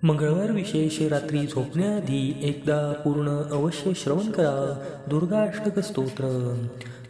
मंगळवार विशेष रात्री झोपण्याआधी एकदा पूर्ण अवश्य श्रवण करा दुर्गाष्टक स्तोत्र.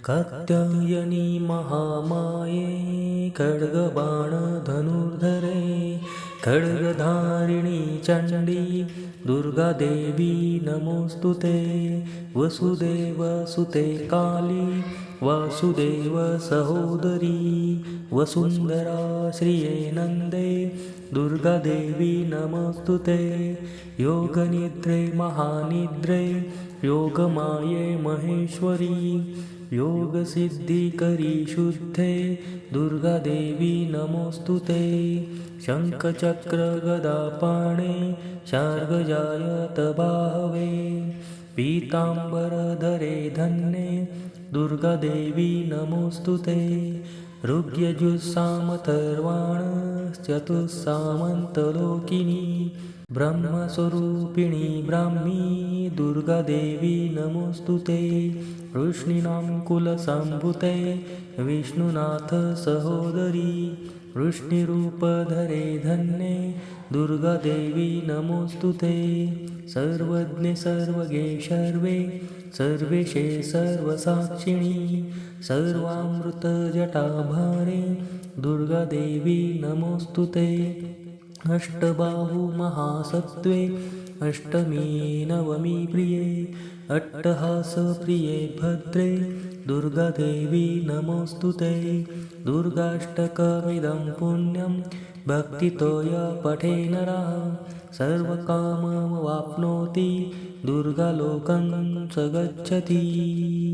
कात्यायनी महामाये खड्गबाण धनुर्धरे खड्गधारिणी चंडी दुर्गा देवी नमोस्तुते. वसुदेव सुते काली वासुदेव सहोदरी वसुंधरा श्रिये नंदे दुर्गा देवी नमोस्तुते. योगनिद्रे महानिद्रे योगमाये महेश्वरी योगसिद्धिकरी शुद्धे दुर्गा देवी नमोस्तुते. शंखचक्र गदापाणे शार्गजायत बाहवे पीतांबरधरे धन्ये दुर्गा देवी नमोस्तुते. ऋग्यजुस्सामथर्वाण चतुस्सामन्तलोकिनी ब्रह्मस्वरूपिणी ब्राह्मी दुर्गा देवी नमोस्तुते. वृष्णीनां कुलसम्भूते विष्णुनाथ सहोदरी वृष्णिरूपधरे धन्ये दुर्गा देवी नमोस्तुते. सर्वज्ञे सर्वगे सर्वे सर्वेशे सर्वसाक्षिणी सर्वामृतजटाभारे दुर्गा देवी नमोस्तुते. अष्टबाहु महासत्त्वे अष्टमी नवमी प्रिये अट्टहास प्रिये भद्रे दुर्गा देवी नमोस्तुते. दुर्गाष्टकमिदं पुण्यं भक्तितो य पठे नरः सर्वकाममवाप्नोति दुर्गालोकं स गच्छति.